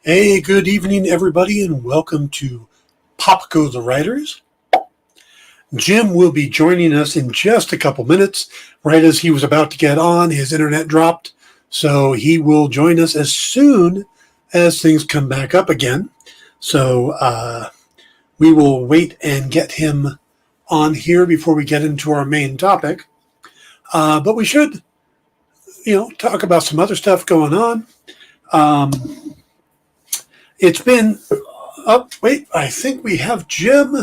Hey, good evening, everybody, and welcome to Pop Go the Writers. Jim will be joining us in just a couple minutes. Right as he was about to get on, his internet dropped, so he will join us as soon as things come back up again. So we will wait and get him on here before we get into our main topic. But we should, talk about some other stuff going on. It's been wait, I think we have Jim,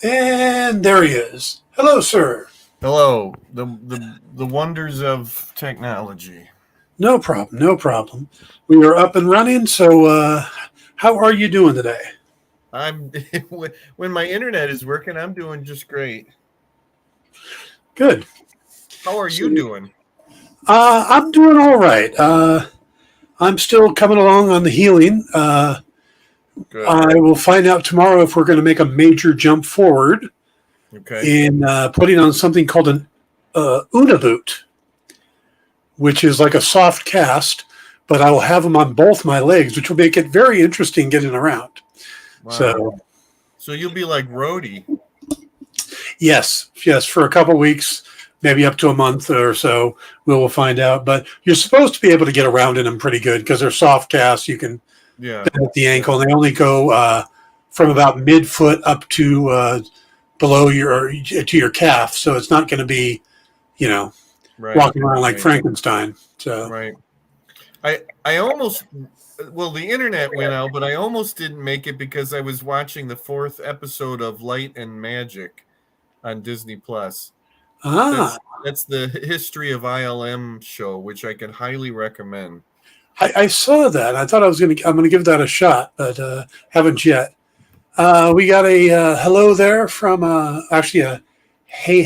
and there he is. Hello, sir. Hello, the wonders of technology. No problem, no problem. We are up and running, so how are you doing today? I'm when my internet is working, I'm doing just great. Good. How are you doing? I'm doing all right. I'm still coming along on the healing. Good. I will find out tomorrow if we're going to make a major jump forward in putting on something called an Unaboot, which is like a soft cast, but I will have them on both my legs, which will make it very interesting getting around. Wow. So you'll be like Rhodey. Yes, for a couple weeks, maybe up to a month or so, we will find out. But you're supposed to be able to get around in them pretty good because they're soft casts. You can bend at the ankle, and they only go from about mid-foot up to below your calf. So it's not going to be, walking around like Frankenstein. So right. I almost the internet went out, but I almost didn't make it because I was watching the 4th episode of Light and Magic on Disney Plus. That's the History of ILM show, which I can highly recommend. I saw that. I thought I'm going to give that a shot, but haven't yet. We got a hello there from actually a hey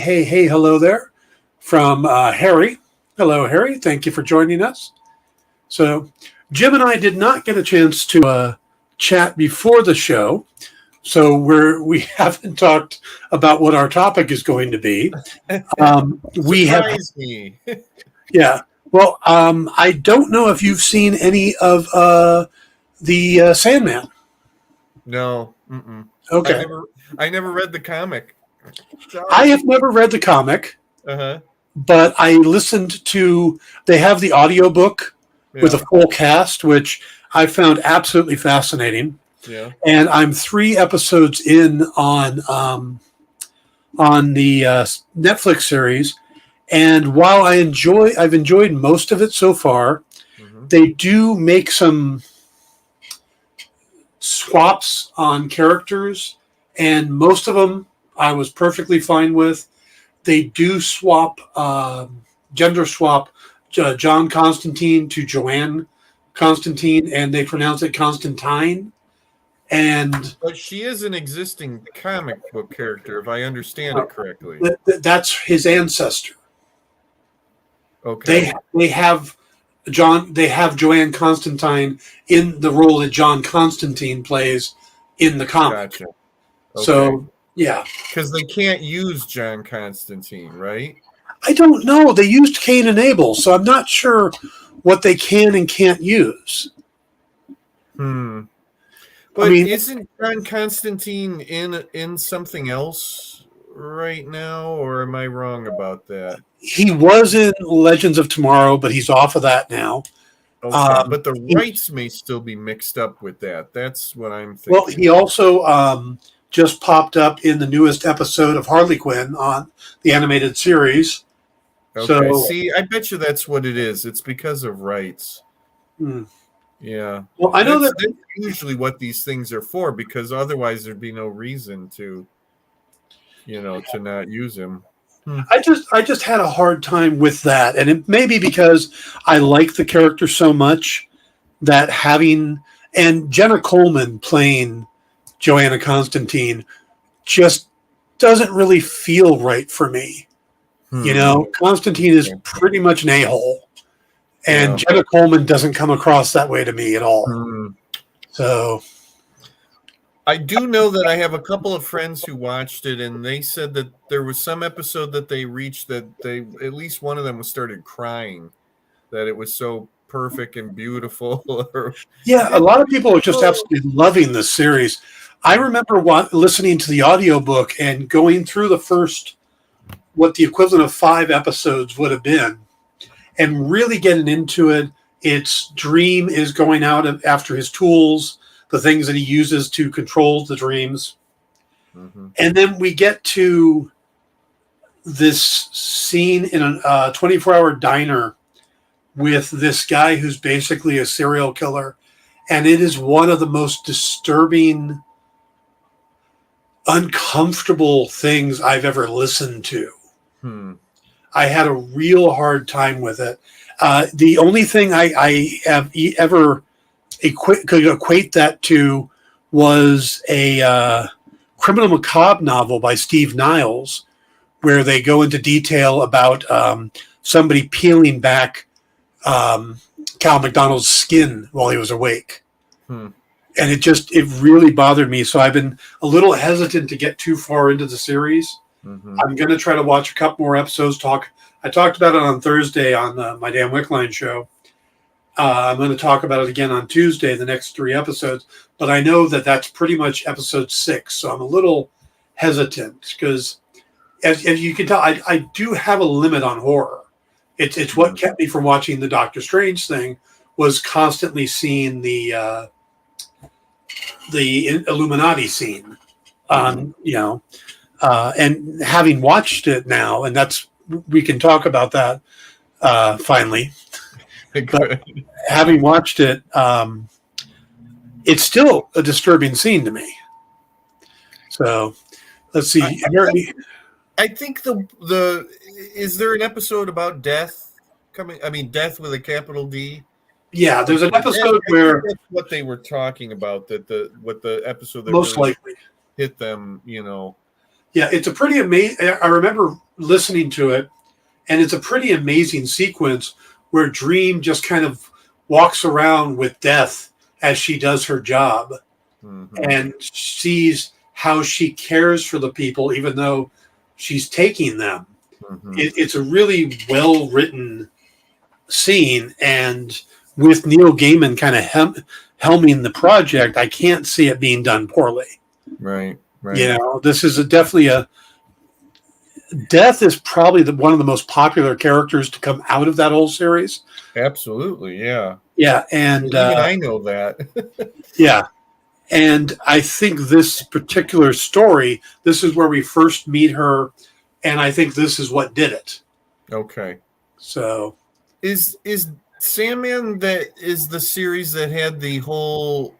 hello there from Harry. Hello, Harry. Thank you for joining us. So Jim and I did not get a chance to chat before the show, so we haven't talked about what our topic is going to be. We have me. Yeah. Well, I don't know if you've seen any of the Sandman. No. Mm-mm. Okay. I never read the comic. Sorry. I have never read the comic, but I listened to. They have the audiobook with a full cast, which I found absolutely fascinating. Yeah. And I'm 3 episodes in on the Netflix series. And while I've enjoyed most of it so far, they do make some swaps on characters, and most of them I was perfectly fine with. They do gender swap John Constantine to Joanne Constantine, and they pronounce it Constantine. But she is an existing comic book character, if I understand it correctly. That's his ancestor. Okay. They have Joanne Constantine in the role that John Constantine plays in the comic. Gotcha. Okay. So yeah, because they can't use John Constantine, right? I don't know. They used Cain and Abel, so I'm not sure what they can and can't use. But isn't John Constantine in something else right now, or am I wrong about that? He was in Legends of Tomorrow, but he's off of that now. Okay, but the rights may still be mixed up with that. That's what I'm thinking. Well, he also just popped up in the newest episode of Harley Quinn on the animated series. Okay, so, see, I bet you that's what it is. It's because of rights. Yeah. Well, I know that's usually what these things are for, because otherwise there'd be no reason to, to not use him. I just had a hard time with that, and it may be because I like the character so much that and Jenna Coleman playing Joanna Constantine just doesn't really feel right for me. Constantine is pretty much an a-hole, and Jenna Coleman doesn't come across that way to me at all. So I do know that I have a couple of friends who watched it, and they said that there was some episode that they reached that at least one of them started crying, that it was so perfect and beautiful. Yeah, a lot of people are just absolutely loving this series. I remember listening to the audiobook and going through the first, what the equivalent of 5 episodes would have been, and really getting into it. Its dream is going out after his tools, the things that he uses to control the dreams. Mm-hmm. And then we get to this scene in a 24-hour diner with this guy who's basically a serial killer. And it is one of the most disturbing, uncomfortable things I've ever listened to. I had a real hard time with it. The only thing I have ever could equate that to was a Criminal Macabre novel by Steve Niles, where they go into detail about somebody peeling back Cal McDonald's skin while he was awake. And it really bothered me. So I've been a little hesitant to get too far into the series. I'm going to try to watch a couple more episodes. I talked about it on Thursday on my Dan Wickline show. I'm going to talk about it again on Tuesday, the next 3 episodes. But I know that that's pretty much episode 6. So I'm a little hesitant because, as you can tell, I do have a limit on horror. It's what kept me from watching the Doctor Strange thing, was constantly seeing the Illuminati scene on, and having watched it now, and we can talk about that finally. But having watched it, it's still a disturbing scene to me. So let's see. I think is there an episode about death coming? I mean, death with a capital D. Yeah, there's an episode where that's what they were talking about. What the episode that most really likely hit them. Yeah, it's a pretty amazing. I remember listening to it, and it's a pretty amazing sequence where Dream just kind of walks around with Death as she does her job, and sees how she cares for the people, even though she's taking them. It's a really well-written scene, and with Neil Gaiman kind of helming the project, I can't see it being done poorly. Right. This is definitely Death is probably one of the most popular characters to come out of that whole series. Absolutely, yeah. Yeah, and even I know that. Yeah, and I think this particular story, this is where we first meet her, and I think this is what did it. Okay. So, is Sandman is the series that had the whole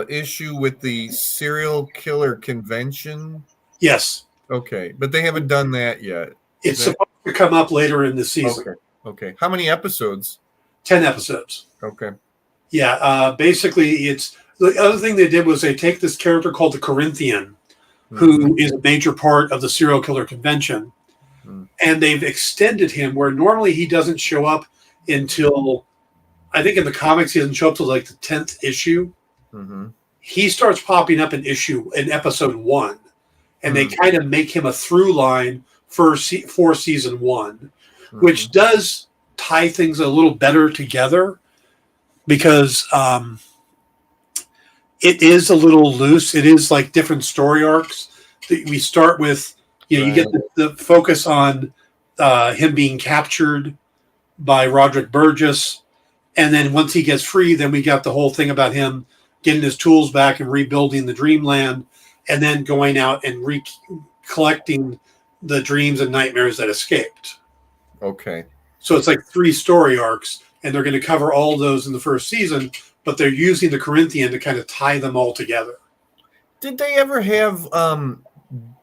issue with the serial killer convention? Yes. Okay, but they haven't done that yet. It's supposed to come up later in the season. Okay. How many episodes? 10 episodes. Okay. Yeah, basically it's the other thing they did was they take this character called the Corinthian, who is a major part of the serial killer convention, and they've extended him where normally he doesn't show up until, I think in the comics he doesn't show up till like the 10th issue. He starts popping up in episode 1, and they kind of make him a through line for season 1, which does tie things a little better together, because it is a little loose. It is like different story arcs. We start with, you get the focus on him being captured by Roderick Burgess. And then once he gets free, then we got the whole thing about him getting his tools back and rebuilding the Dreamland, and then going out and collecting the dreams and nightmares that escaped. Okay. So it's like 3 story arcs, and they're going to cover all those in the first season, but they're using the Corinthian to kind of tie them all together. Did they ever have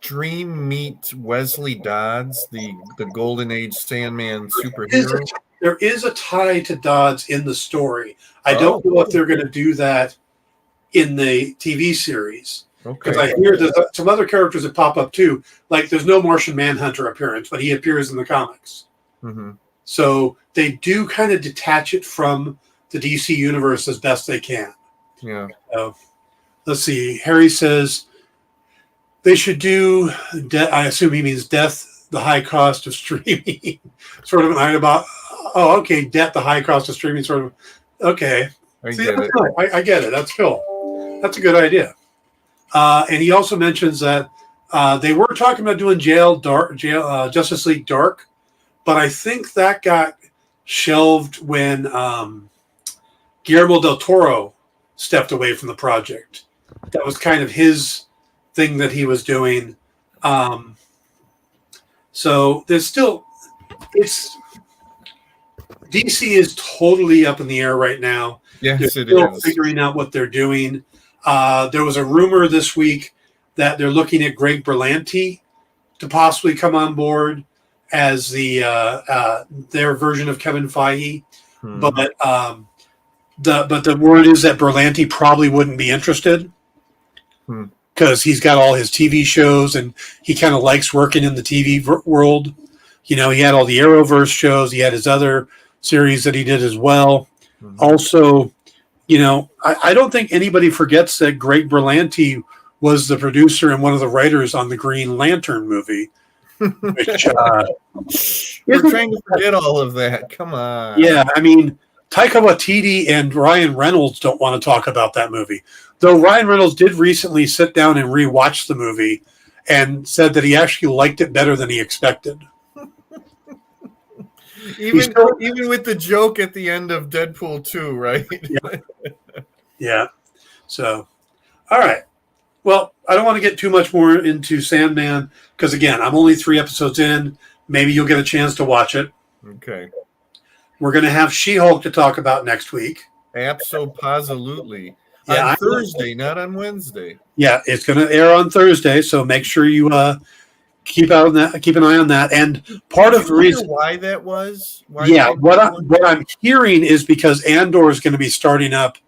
Dream meet Wesley Dodds, the Golden Age Sandman superhero? There is a tie to Dodds in the story. I don't know if they're going to do that in the TV series. Because I hear there's some other characters that pop up too. Like there's no Martian Manhunter appearance, but he appears in the comics. So they do kind of detach it from the DC universe as best they can. Yeah. So, let's see. Harry says they should do, I assume he means Death, the High Cost of Streaming. Sort of an Oh, okay. Debt, the high cost of streaming, sort of. Okay. I See, get it. I get it. That's cool. That's a good idea. And he also mentions that they were talking about doing Justice League Dark, but I think that got shelved when Guillermo del Toro stepped away from the project. That was kind of his thing that he was doing. So there's still, it's DC is totally up in the air right now. Yes, They're it still is. figuring out what they're doing. There was a rumor this week that they're looking at Greg Berlanti to possibly come on board as their version of Kevin Feige. But the word is that Berlanti probably wouldn't be interested because he's got all his TV shows and he kind of likes working in the TV world. You know, he had all the Arrowverse shows. He had his other series that he did as well. Also, you know, I don't think anybody forgets that Greg Berlanti was the producer and one of the writers on the Green Lantern movie. Which, we're trying to forget all of that. Come on. Yeah, I mean, Taika Waititi and Ryan Reynolds don't want to talk about that movie. Though Ryan Reynolds did recently sit down and rewatch the movie and said that he actually liked it better than he expected. Even with the joke at the end of Deadpool 2, right? Yeah. So, all right. Well, I don't want to get too much more into Sandman because, again, I'm only 3 episodes in. Maybe you'll get a chance to watch it. Okay. We're going to have She-Hulk to talk about next week. Absolutely. Yeah, on Thursday, not on Wednesday. Yeah, it's going to air on Thursday, so make sure you keep an eye on that. And part of the reason why that was, what I'm hearing is because Andor is going to be starting up,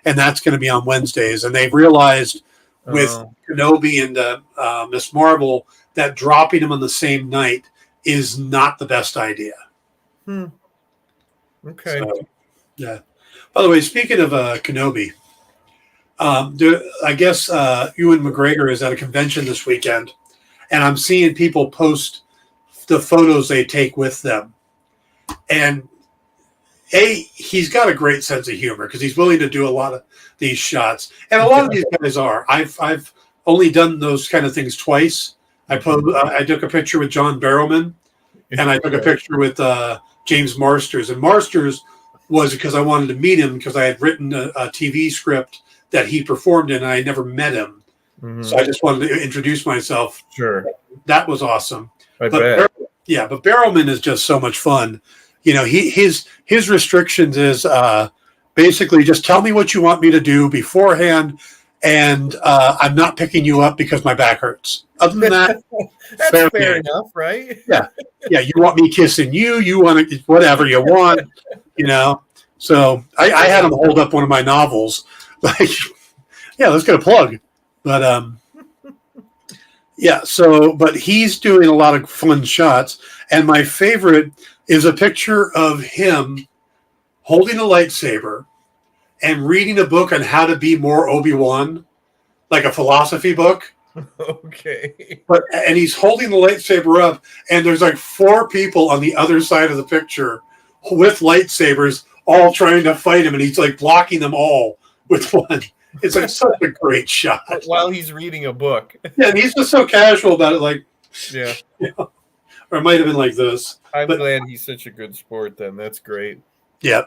and that's going to be on Wednesdays, and they've realized with Kenobi and Miss Marvel that dropping them on the same night is not the best idea. Okay. So, yeah. By the way, speaking of Kenobi, I guess Ewan McGregor is at a convention this weekend, and I'm seeing people post the photos they take with them. And he's got a great sense of humor because he's willing to do a lot of these shots, and a lot of these guys are. I've only done those kind of things twice. I took a picture with John Barrowman, and I took a picture with James Marsters. And Marsters was because I wanted to meet him because I had written a TV script that he performed in, and I never met him. So I just wanted to introduce myself. Sure. That was awesome. Bet. But Barrowman is just so much fun. You know, his restrictions is basically just tell me what you want me to do beforehand, and I'm not picking you up because my back hurts. Other than that, that's fair enough, right? Yeah. You want me kissing you? You want to, whatever you want, you know. So I had him hold up one of my novels, like, yeah, let's get a plug. But but he's doing a lot of fun shots, and my favorite is a picture of him holding a lightsaber and reading a book on how to be more Obi-Wan, like a philosophy book. Okay. And he's holding the lightsaber up, and there's like 4 people on the other side of the picture with lightsabers, all trying to fight him, and he's like blocking them all with one. It's like such a great shot. While he's reading a book. Yeah, and he's just so casual about it, like, yeah. You know, or it might have been like this. I'm glad he's such a good sport then. That's great. Yeah.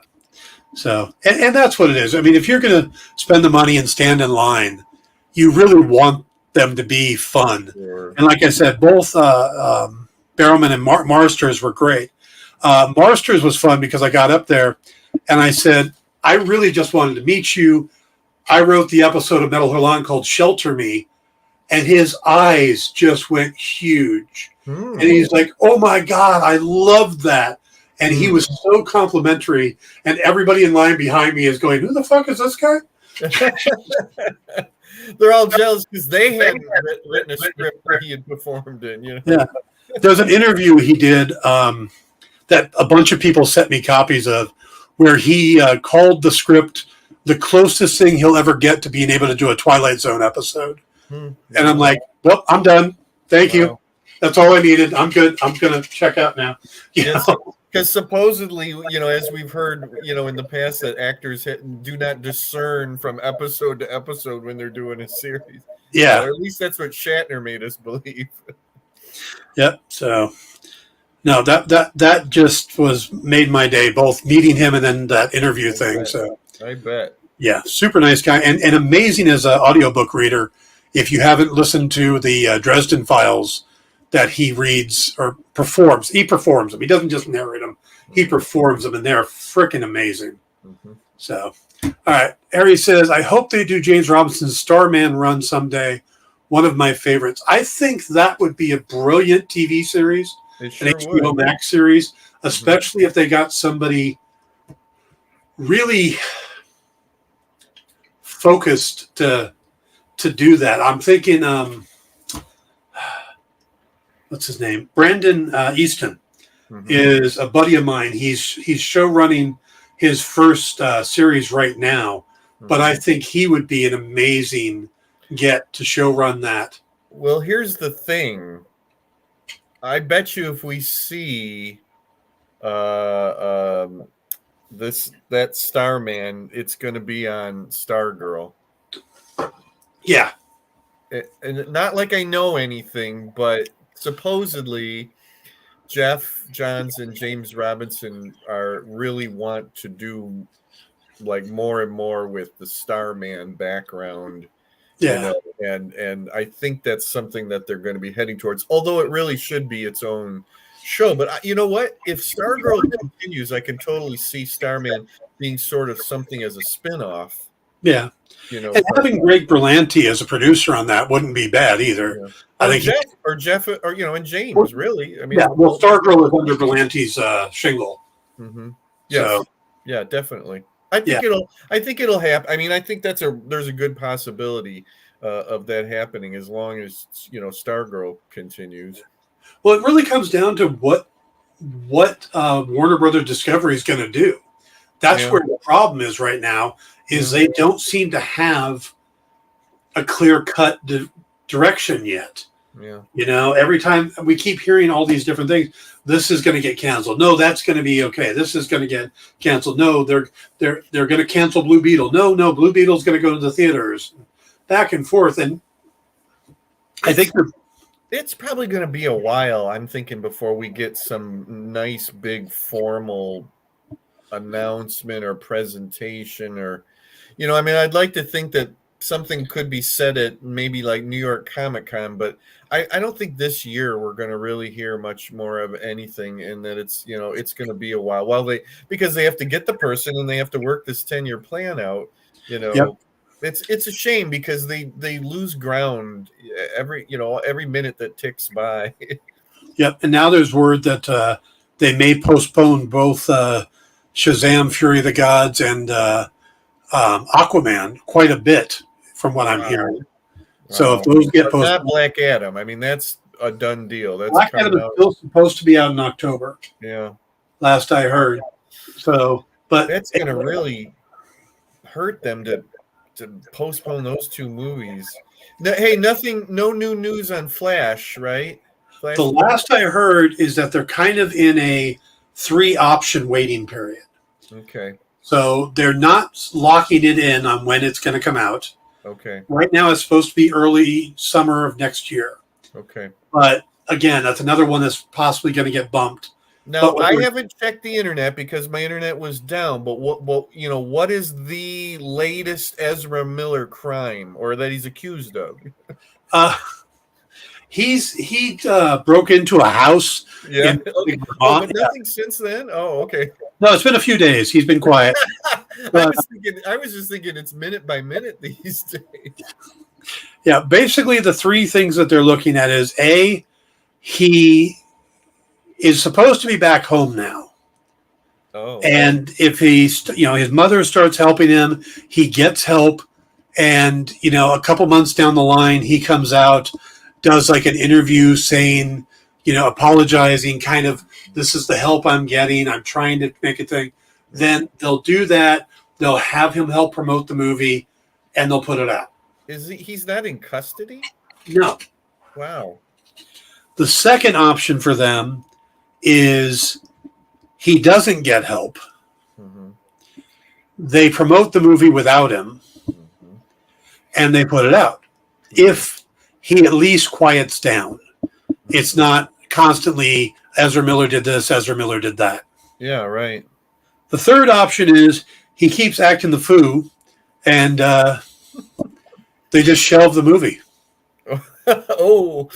So, and that's what it is. I mean, if you're going to spend the money and stand in line, you really want them to be fun. Sure. And like I said, both Barrowman and Marsters were great. Marsters was fun because I got up there and I said, I really just wanted to meet you. I wrote the episode of Metal Hurlan called Shelter Me, and his eyes just went huge. And he's like, oh my God, I loved that. And he was so complimentary, and everybody in line behind me is going, who the fuck is this guy? They're all jealous because they hadn't written a script that he had performed in. You know? Yeah. There's an interview he did that a bunch of people sent me copies of where he called the script the closest thing he'll ever get to being able to do a Twilight Zone episode. And I'm like, well, I'm done. Thank you. That's all I needed. I'm good. I'm going to check out now. Because supposedly, as we've heard, in the past, that actors do not discern from episode to episode when they're doing a series. Yeah. Or at least that's what Shatner made us believe. Yep. So, no, that just made my day, both meeting him and then that interview thing. Bet. So, I bet. yeah, super nice guy and amazing as an audiobook reader. If you haven't listened to the Dresden Files that he reads or performs, he performs them. He doesn't just narrate them. He performs them, and they're freaking amazing. Mm-hmm. So, all right. Harry says, I hope they do James Robinson's Starman run someday. One of my favorites. I think that would be a brilliant TV series, an HBO Max series, especially if they got somebody really focused to do that. I'm thinking, what's his name? Brandon Easton is a buddy of mine. He's show running his first series right now, but I think he would be an amazing get to show run that. Well, here's the thing. I bet you if we see that Starman, it's going to be on Stargirl. Yeah. And not like I know anything, but supposedly Jeff Johns and James Robinson really want to do like more and more with the Starman background. Yeah. And I think that's something that they're going to be heading towards, although it really should be its own show. But you know what? If Stargirl continues, I can totally see Starman being sort of something as a spinoff. Yeah. And having Greg Berlanti as a producer on that wouldn't be bad either. Yeah. I think Jeff, and James, really. I mean, Stargirl is under Berlanti's shingle. Mm-hmm. Yes. So, yeah, definitely. I think it'll happen. I mean, I think there's a good possibility of that happening as long as Stargirl continues. Well, it really comes down to what Warner Brothers Discovery is going to do. That's where the problem is right now. Is they don't seem to have a clear-cut direction yet. Yeah. Every time we keep hearing all these different things, this is going to get canceled. No, that's going to be okay. This is going to get canceled. No, they're going to cancel Blue Beetle. No, Blue Beetle's going to go to the theaters. Back and forth, and I think it's probably going to be a while. I'm thinking before we get some nice big formal announcement or presentation, or I mean, I'd like to think that something could be said at maybe like New York Comic Con, but I don't think this year we're going to really hear much more of anything, and that it's going to be a while because they have to get the person and they have to work this 10-year plan out. Yep. It's a shame because they lose ground every minute that ticks by. Yep. And now there's word that they may postpone both Shazam, Fury of the Gods, and Aquaman quite a bit, from what I'm hearing. So if those get postponed, not Black Adam. I mean, that's a done deal. That's Black Adam is still supposed to be out in October. Yeah, last I heard. So, but that's going to really hurt them to postpone those two movies. Hey, no new news on Flash, right? The last I heard is that they're kind of in a 3-option waiting period. Okay. So they're not locking it in on when it's going to come out. Okay. Right now it's supposed to be early summer of next year. Okay. But again, that's another one that's possibly going to get bumped. Now, I haven't checked the internet because my internet was down, but what is the latest Ezra Miller crime, or that he's accused of? He broke into a house. Yeah. Okay. But nothing since then? Oh, okay. No, it's been a few days. He's been quiet. I was just thinking it's minute by minute these days. Yeah, basically the 3 things that they're looking at is A, he is supposed to be back home now. Oh. And if he's, his mother starts helping him, he gets help. And, a couple months down the line, he comes out, does like an interview saying, apologizing, kind of, this is the help I'm getting. I'm trying to make a thing. Then they'll do that. They'll have him help promote the movie, and they'll put it out. He's not in custody? No. Wow. The second option for them is He doesn't get help. Mm-hmm. They promote the movie without him, Mm-hmm. and they put it out. If he at least quiets down, it's not constantly Ezra Miller did this, Ezra Miller did that. Yeah, right. The third option is he keeps acting the fool, and they just shelve the movie. Oh,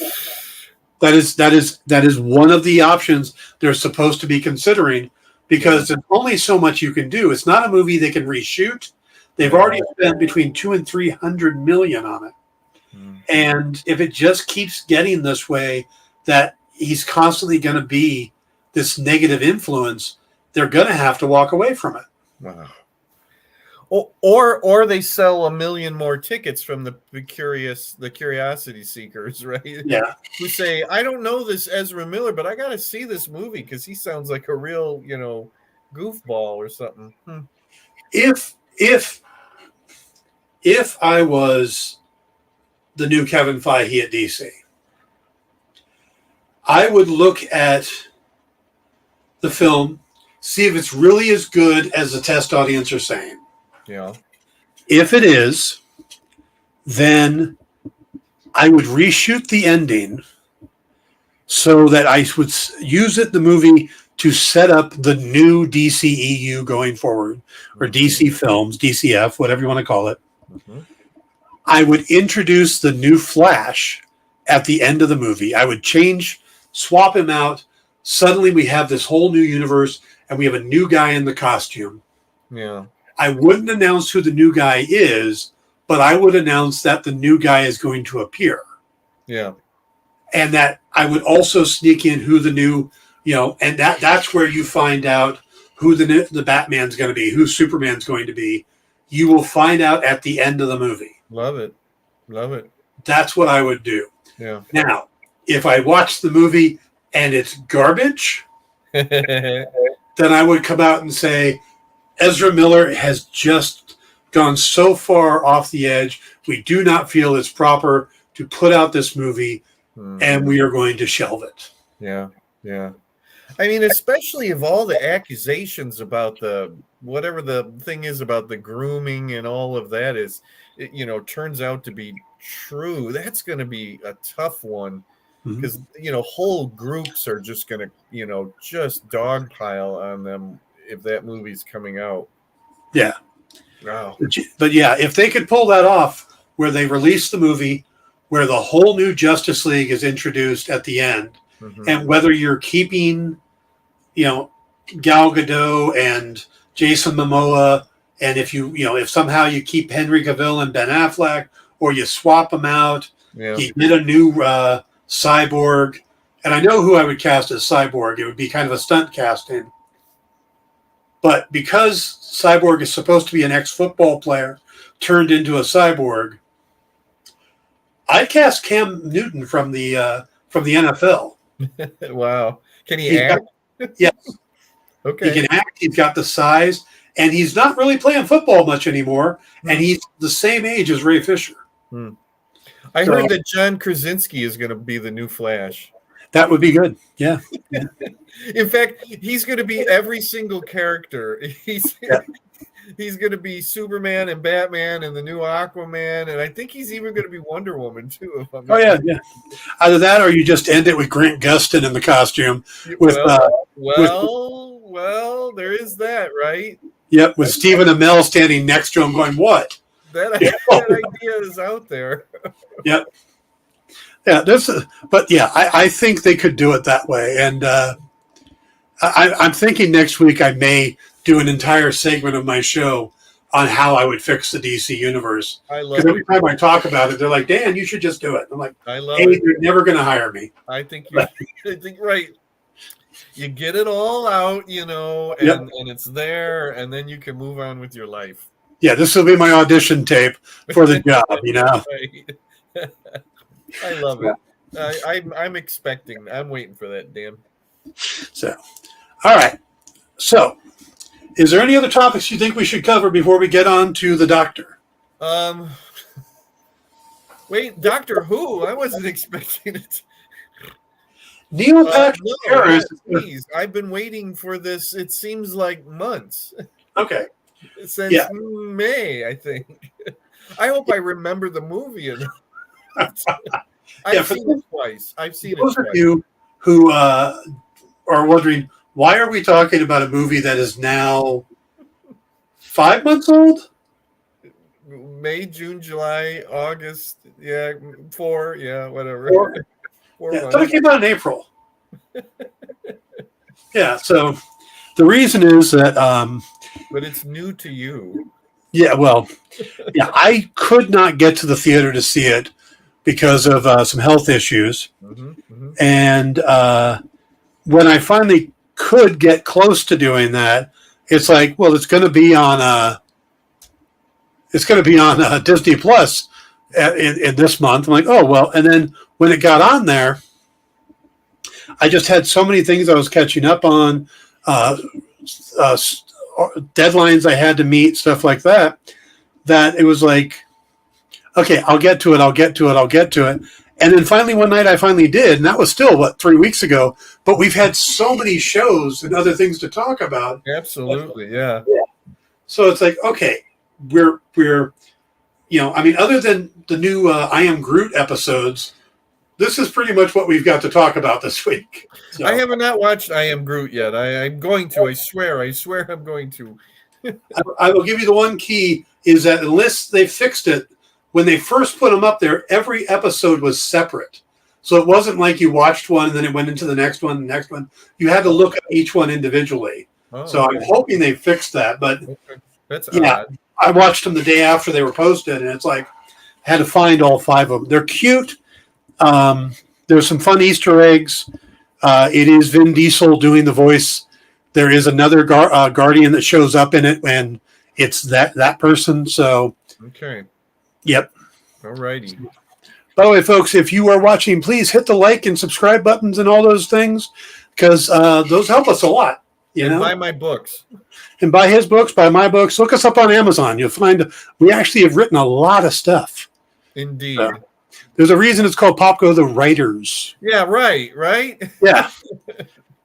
That is one of the options they're supposed to be considering, because there's only so much you can do. It's not a movie they can reshoot. They've already spent between $200 and $300 million on it. And if it just keeps getting this way, that he's constantly going to be this negative influence, they're going to have to walk away from it. wow. Or they sell 1 million more tickets from the curiosity seekers, right? Yeah. Who say, I don't know this Ezra Miller, but I got to see this movie because he sounds like a real, goofball or something. If I was the new Kevin Feige at DC, I would look at the film, see if it's really as good as the test audience are saying. Yeah. If it is, then I would reshoot the ending so that I would use the movie to set up the new DCEU going forward, or DC films, DCF, whatever you want to call it. Mm-hmm. I would introduce the new Flash at the end of the movie. I would swap him out. Suddenly we have this whole new universe, and we have a new guy in the costume. Yeah. I wouldn't announce who the new guy is, but I would announce that the new guy is going to appear. Yeah. And that I would also sneak in who the new, and that's where you find out who the Batman's going to be, who Superman's going to be. You will find out at the end of the movie. Love it. Love it. That's what I would do. Yeah. Now, if I watch the movie and it's garbage, then I would come out and say, Ezra Miller has just gone so far off the edge. We do not feel it's proper to put out this movie, and we are going to shelve it. Yeah, yeah. I mean, especially if all the accusations about whatever the thing is about the grooming and all of that turns out to be true. That's going to be a tough one because, whole groups are just going to, just dogpile on them if that movie's coming out. Yeah. Wow. But yeah, if they could pull that off where they release the movie, where the whole new Justice League is introduced at the end, and whether you're keeping, Gal Gadot and Jason Momoa, and if somehow you keep Henry Cavill and Ben Affleck, or you swap them out, you get a new Cyborg, and I know who I would cast as Cyborg. It would be kind of a stunt casting. But because Cyborg is supposed to be an ex-football player turned into a cyborg, I'd cast Cam Newton from the NFL. Wow. Can he act? Yes. Okay. He can act. He's got the size, and he's not really playing football much anymore, and he's the same age as Ray Fisher. I heard that John Krasinski is going to be the new Flash. That would be good. Yeah. In fact, he's going to be every single character. He's going to be Superman and Batman and the new Aquaman, and I think he's even going to be Wonder Woman too. Yeah. Either that, or you just end it with Grant Gustin in the costume. Well, there is that, right? Yep, with Stephen Amell standing next to him, going, "What?" That idea is out there. Yep. Yeah, I think they could do it that way, and I'm thinking next week I may do an entire segment of my show on how I would fix the DC universe. I love it. Because every time I talk about it, they're like, Dan, you should just do it. I'm like, I love hey, it. you're never going to hire me. I think right. You get it all out, and it's there, and then you can move on with your life. Yeah, this will be my audition tape for the job, Right. I love it. I'm expecting. I'm waiting for that, Dan. So, all right. So, is there any other topics you think we should cover before we get on to the doctor? Wait, Doctor Who? I wasn't expecting it. Neil Patrick No, yeah, Harris. please. I've been waiting for this. It seems like months Okay. since Yeah. May, I think. I hope I remember the movie enough. Yeah. I've For seen it twice. I've seen it those of twice. you who are wondering, why are we talking about a movie that is now 5 months old? May, June, July, August. Yeah, 4. Yeah, whatever. Or, 4 yeah, but it months. came out in April. Yeah. So the reason is that, But it's new to you. yeah, well, yeah, I could not get to the theater to see it because of some health issues. Mm-hmm, mm-hmm. And when I finally could get close to doing that, it's like, well, it's going to be on Disney Plus in this month. I'm like, oh well. And then when it got on there, I just had so many things I was catching up on, uh, uh, deadlines I had to meet, stuff like that. That it was like, okay, I'll get to it. I'll get to it. I'll get to it. And then finally, one night, I finally did, and that was still 3 weeks ago. But we've had so many shows and other things to talk about. Absolutely, yeah. So it's like, okay, we're I mean, other than the new I Am Groot episodes, this is pretty much what we've got to talk about this week. So, I have not watched I Am Groot yet. I'm going to. I swear I'm going to. I will give you the one key is that unless they fixed it, when they first put them up there, every episode was separate. So it wasn't like you watched one and then it went into the next one, the next one. You had to look at each one individually. So okay. I'm hoping they fixed that. But that's yeah, odd. I watched them the day after they were posted, and it's like I had to find all 5 of them. They're cute. There's some fun Easter eggs. It is Vin Diesel doing the voice. There is another Guardian that shows up in it, and it's that person. So, okay. Yep. All righty. By the way, folks, if you are watching, please hit the like and subscribe buttons and all those things because those help us a lot. And buy my books. And buy his books, buy my books. Look us up on Amazon. You'll find we actually have written a lot of stuff. Indeed. There's a reason it's called Popco the Writers. Yeah, right. Yeah.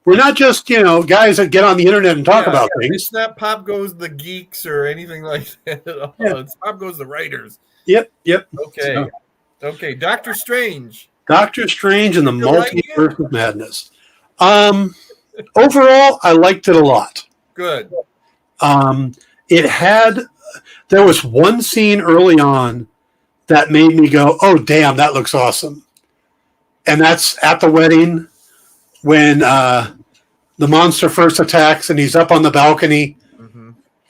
We're not just, guys that get on the internet and talk about things. It's not Pop Goes the Geeks or anything like that at all. Yeah. It's Pop Goes the Writers. Yep. Okay. Okay. Doctor Strange. Doctor Strange and the Multiverse of Madness. Overall, I liked it a lot. Good. There was one scene early on that made me go, oh, damn, that looks awesome. And that's at the wedding when the monster first attacks and he's up on the balcony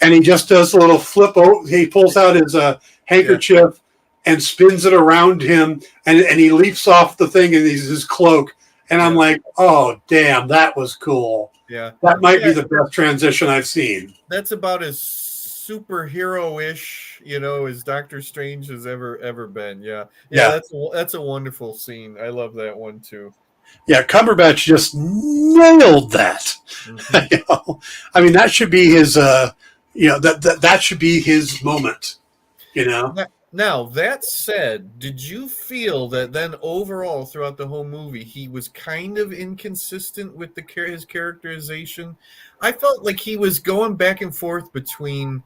and he just does a little flip. He pulls out his handkerchief and spins it around him and he leaps off the thing and he's his cloak. And I'm like, oh, damn, that was cool. Yeah. That might be the best transition I've seen. That's about as superhero-ish, as Doctor Strange has ever been. Yeah. That's a wonderful scene. I love that one too. Yeah, Cumberbatch just nailed that. I mean, that should be his. That should be his moment. Now, that said, did you feel that then overall throughout the whole movie, he was kind of inconsistent with his characterization? I felt like he was going back and forth between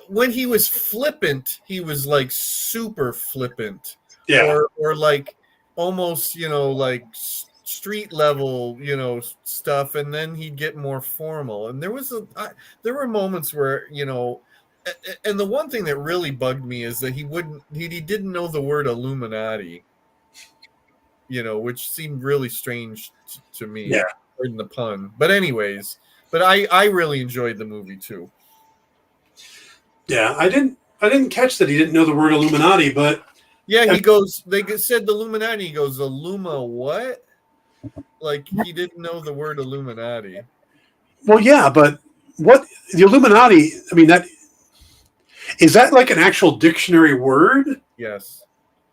when he was flippant, he was like super flippant. Yeah. Or like almost, like street level, stuff. And then he'd get more formal. And there were moments where, and the one thing that really bugged me is that he didn't know the word Illuminati, which seemed really strange to me. Yeah. Pardon the pun. But anyways, I really enjoyed the movie too. Yeah, I didn't catch that he didn't know the word Illuminati, but yeah, he goes. They said the Illuminati. He goes, Illuma what? Like he didn't know the word Illuminati. Well, yeah, but what the Illuminati? I mean, is that like an actual dictionary word? Yes.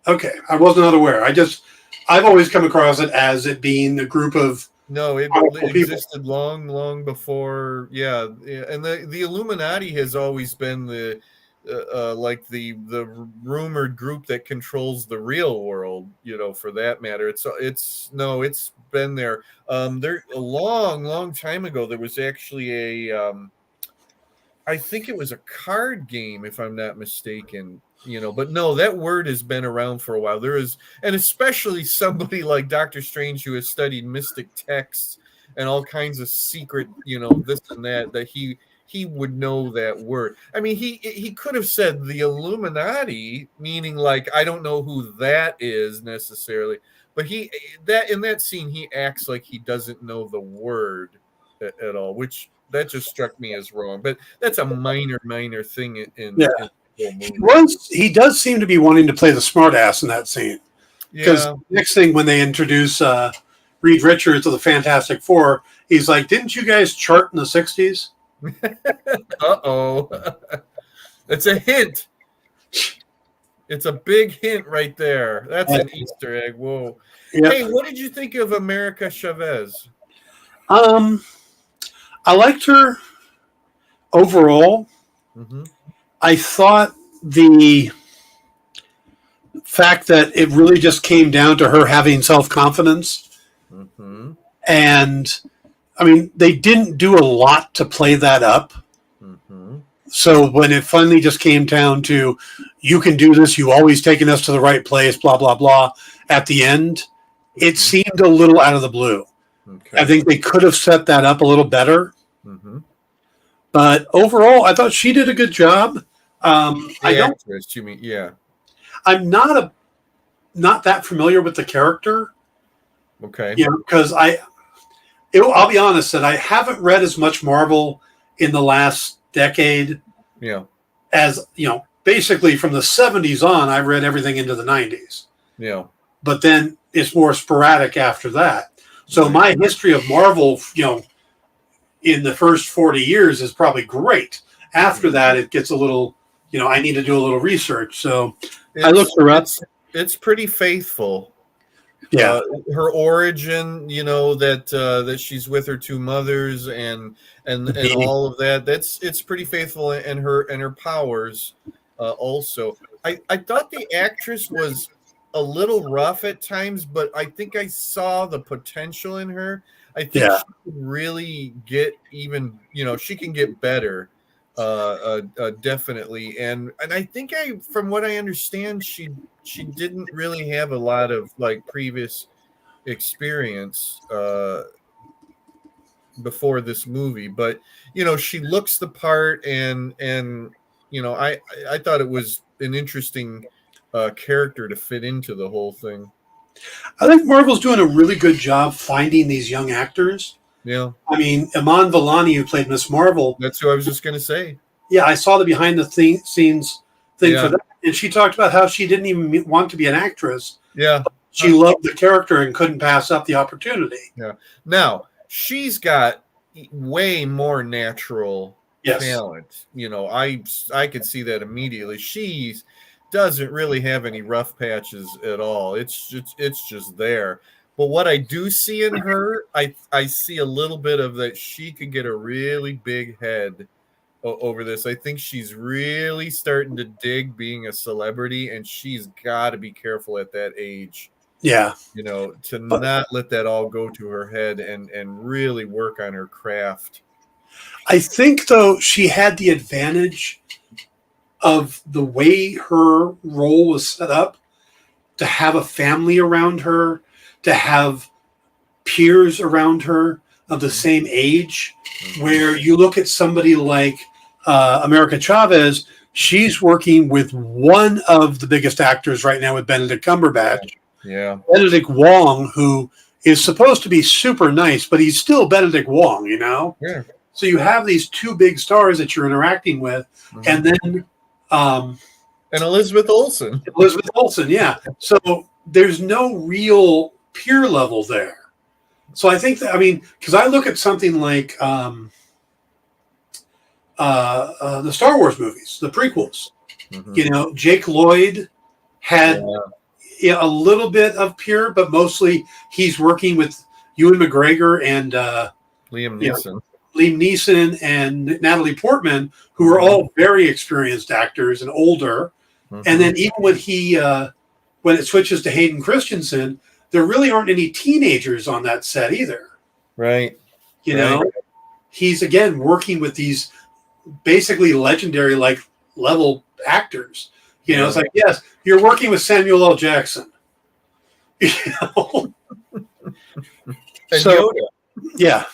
Okay, I was not aware. I've always come across it as it being a group of. No, it existed long before. Yeah, and the Illuminati has always been like the rumored group that controls the real world, for that matter. It's been there. There a long time ago, there was actually I think it was a card game, if I'm not mistaken. But no, that word has been around for a while. There is, and especially somebody like Doctor Strange, who has studied mystic texts and all kinds of secret, this and that he would know that word. I mean, he could have said the Illuminati, meaning like, I don't know who that is necessarily, but that in that scene, he acts like he doesn't know the word at all, which that just struck me as wrong. But that's a minor thing in Yeah. the whole movie. He does seem to be wanting to play the smartass in that scene. Because next thing, when they introduce Reed Richards to the Fantastic Four, he's like, "Didn't you guys chart in the '60s?" Uh-oh. It's a hint. It's a big hint right there. That's an Easter egg. Whoa. Yep. Hey, what did you think of America Chavez? I liked her overall. Mm-hmm. I thought the fact that it really just came down to her having self-confidence. Mm-hmm. And, I mean, they didn't do a lot to play that up. Mm-hmm. So when it finally just came down to, you can do this, you always taken us to the right place, blah, blah, blah, at the end, it seemed a little out of the blue. Okay. I think they could have set that up a little better. Mm-hmm. But overall, I thought she did a good job. Actress, you mean? Yeah. I'm not that familiar with the character. Okay. Because I'll be honest that I haven't read as much Marvel in the last decade. Yeah. As, basically from the 70s on, I read everything into the 90s. Yeah. But then it's more sporadic after that. So my history of Marvel, in the first 40 years is probably great. After that, it gets a little, I need to do a little research. So I looked her up. It's pretty faithful. Yeah. Her origin, that she's with her two mothers and all of that. It's pretty faithful, and her powers also. I thought the actress was a little rough at times, but I think I saw the potential in her. I think she can really get even, she can get better, definitely. And I think from what I understand, she didn't really have a lot of like previous experience before this movie, but she looks the part, and I thought it was an interesting character to fit into the whole thing. I think Marvel's doing a really good job finding these young actors. Yeah. I mean, Iman Vellani, who played Miss Marvel. That's who I was just going to say. Yeah, I saw the behind the scenes thing for that. And she talked about how she didn't even want to be an actress. Yeah. She loved the character and couldn't pass up the opportunity. Yeah. Now, she's got way more natural talent. I could see that immediately. She doesn't really have any rough patches at all. It's just there. But what I do see in her, I see a little bit of that. She could get a really big head over this. I think she's really starting to dig being a celebrity, and she's got to be careful at that age. Yeah. To not let that all go to her head and really work on her craft. I think, though, she had the advantage of the way her role was set up, to have a family around her, to have peers around her of the same age, where you look at somebody like America Chavez, she's working with one of the biggest actors right now with Benedict Cumberbatch. Yeah. Benedict Wong, who is supposed to be super nice, but he's still Benedict Wong, Yeah. So you have these two big stars that you're interacting with, and then and Elizabeth Olsen. Yeah. So there's no real peer level there. So I think that, because I look at something like the Star Wars movies, the prequels. Mm-hmm. Jake Lloyd had a little bit of peer, but mostly he's working with Ewan McGregor and Liam Neeson. Liam Neeson and Natalie Portman, who are all very experienced actors and older. And then even when it switches to Hayden Christensen, there really aren't any teenagers on that set either. Right. You know, he's again working with these basically legendary level actors. You know, it's like, yes, you're working with Samuel L. Jackson. You know? And so, Yoda. Yeah.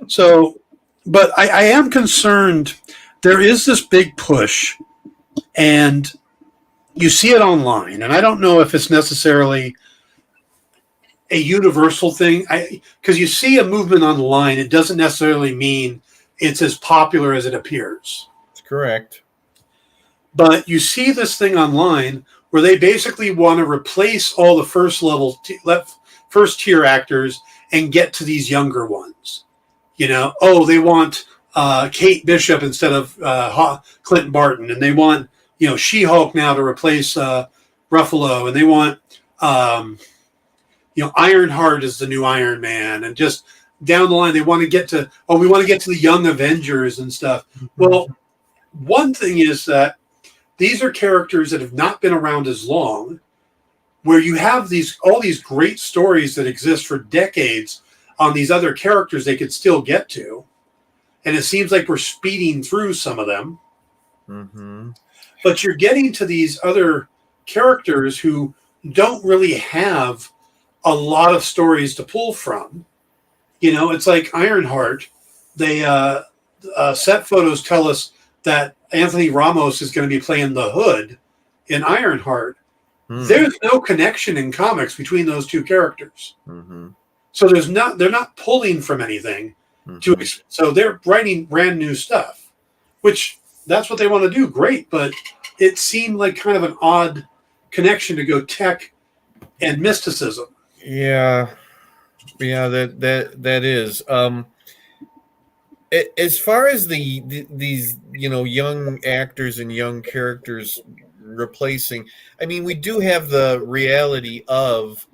So, but I am concerned. There is this big push, and you see it online, and I don't know if it's necessarily a universal thing. Because you see a movement online, it doesn't necessarily mean it's as popular as it appears. That's correct. But you see this thing online where they basically want to replace all the first tier actors and get to these younger ones. You know, they want Kate Bishop instead of Clinton Barton, and they want She-Hulk now to replace Ruffalo, and they want Ironheart is the new Iron Man, and just down the line they want to get to we want to get to the Young Avengers and stuff. Well, one thing is that these are characters that have not been around as long, where you have all these great stories that exist for decades on these other characters they could still get to. And it seems like we're speeding through some of them. Mm-hmm. But you're getting to these other characters who don't really have a lot of stories to pull from. You know, it's like Ironheart. They set photos tell us that Anthony Ramos is going to be playing the Hood in Ironheart. Mm. There's no connection in comics between those two characters. Mm-hmm. So they're not pulling from anything. Mm-hmm. So they're writing brand new stuff, which that's what they want to do. Great. But it seemed like kind of an odd connection to go tech and mysticism. Yeah. Yeah, that is. As far as these young actors and young characters replacing, I mean, we do have the reality of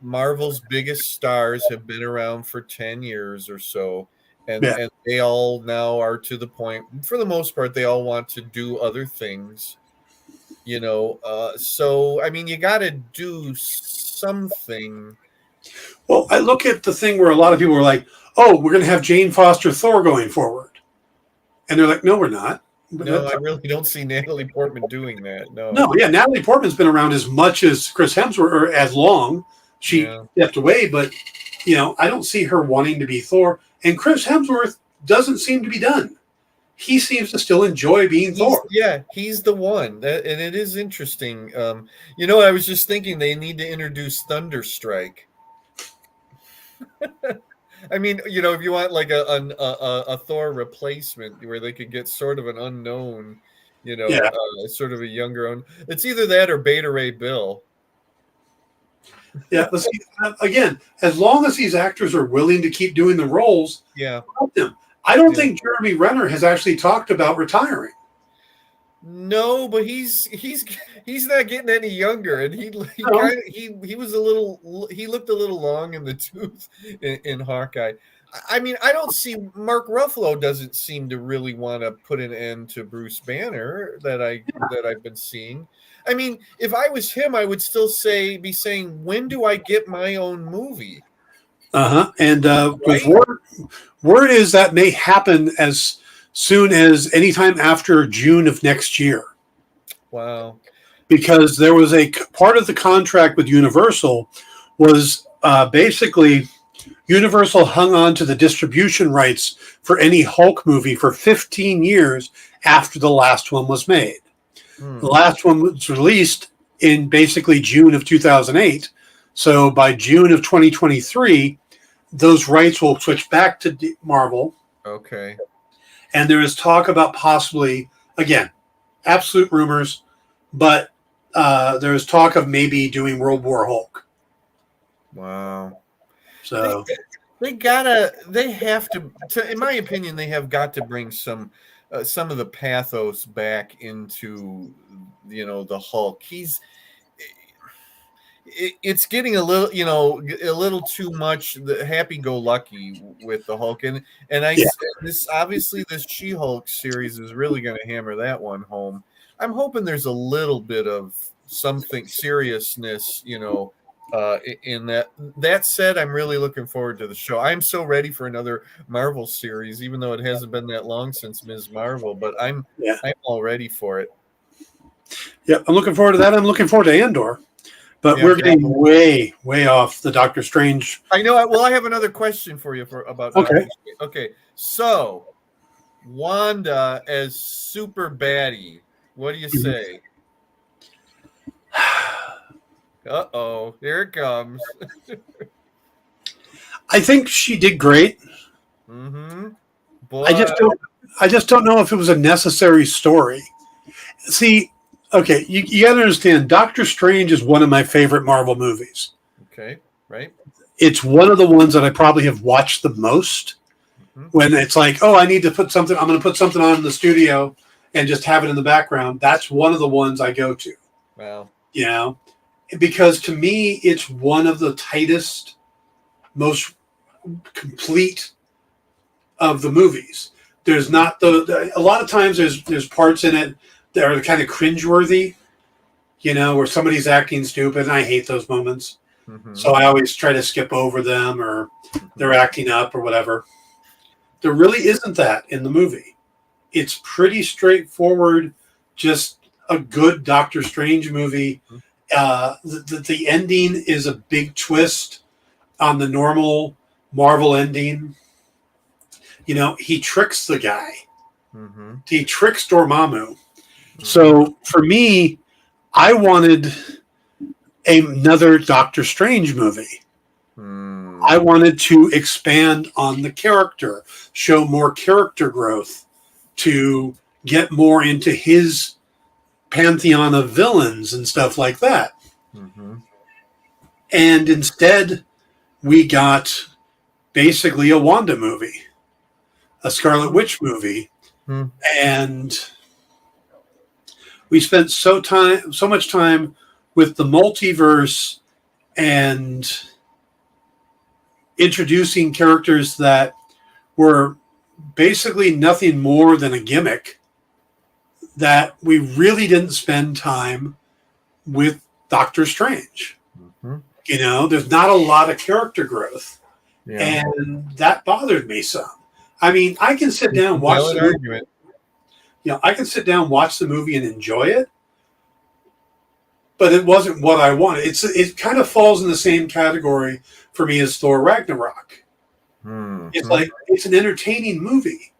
Marvel's biggest stars have been around for 10 years or so, and they all now are to the point, for the most part, they all want to do other things, so I mean, you got to do something. Well, I look at the thing where a lot of people are like, oh, we're going to have Jane Foster Thor going forward. And they're like, no, we're not. No, I really don't see Natalie Portman doing that. No, yeah, Natalie Portman's been around as much as Chris Hemsworth, or as long. She stepped away, but, I don't see her wanting to be Thor. And Chris Hemsworth doesn't seem to be done. He seems to still enjoy being Thor. Yeah, he's the one. And it is interesting. I was just thinking they need to introduce Thunderstrike. I mean, if you want like a Thor replacement where they could get sort of an unknown, sort of a younger one. It's either that or Beta Ray Bill. Yeah, but see, again, as long as these actors are willing to keep doing the roles, help them. I don't think Jeremy Renner has actually talked about retiring. No, but he's not getting any younger, and he was he looked a little long in the tooth in Hawkeye. I mean, I don't see Mark Ruffalo doesn't seem to really want to put an end to Bruce Banner that I've been seeing. I mean, if I was him, I would still be saying, when do I get my own movie? And with word is that may happen as soon as anytime after June of next year. Wow. Because there was a part of the contract with Universal was basically Universal hung on to the distribution rights for any Hulk movie for 15 years after the last one was made. The last one was released in basically June of 2008. So by June of 2023, those rights will switch back to Marvel. Okay. And there is talk about possibly, again, absolute rumors, but there is talk of maybe doing World War Hulk. Wow. So they have to, in my opinion, they have got to bring some of the pathos back into, the Hulk. it's getting a little too much the happy-go-lucky with the Hulk, and Yeah. this obviously this She-Hulk series is really going to hammer that one home. I'm hoping there's a little bit of something seriousness, in that. That said, I'm really looking forward to the show. I'm so ready for another Marvel series, even though it hasn't been that long since Ms. Marvel, but I'm all ready for it. Yeah, I'm looking forward to that. I'm looking forward to Andor. But Yeah. we're getting way, way off the Doctor Strange. I know. Well, I have another question for you about Okay. Doctor Strange. Okay, so Wanda as super baddie. What do you say? Uh-oh, here it comes. I think she did great. Mm-hmm. I just don't know if it was a necessary story. See, okay, you got to understand, Doctor Strange is one of my favorite Marvel movies. Okay, right. It's one of the ones that I probably have watched the most. Mm-hmm. When it's like, oh, I need to put something, I'm going to put something on in the studio and just have it in the background. That's one of the ones I go to. Wow. You know, because to me, it's one of the tightest, most complete of the movies. There's not a lot of times there's parts in it that are kind of cringeworthy, where somebody's acting stupid, and I hate those moments. Mm-hmm. So I always try to skip over them, or they're acting up or whatever. There really isn't that in the movie. It's pretty straightforward, just a good Doctor Strange movie. The ending is a big twist on the normal Marvel ending. He tricks the guy. Mm-hmm. He tricks Dormammu. Mm-hmm. So for me, I wanted another Doctor Strange movie. Mm. I wanted to expand on the character, show more character growth, to get more into his pantheon of villains and stuff like that. Mm-hmm. And instead, we got basically a Wanda movie, a Scarlet Witch movie, and we spent so much time with the multiverse and introducing characters that were basically nothing more than a gimmick, that we really didn't spend time with Doctor Strange. Mm-hmm. There's not a lot of character growth, and that bothered me some. I mean, I can sit down and watch the movie. I can sit down, watch the movie, and enjoy it, but it wasn't what I wanted. It kind of falls in the same category for me as Thor Ragnarok. Mm-hmm. It's like, it's an entertaining movie.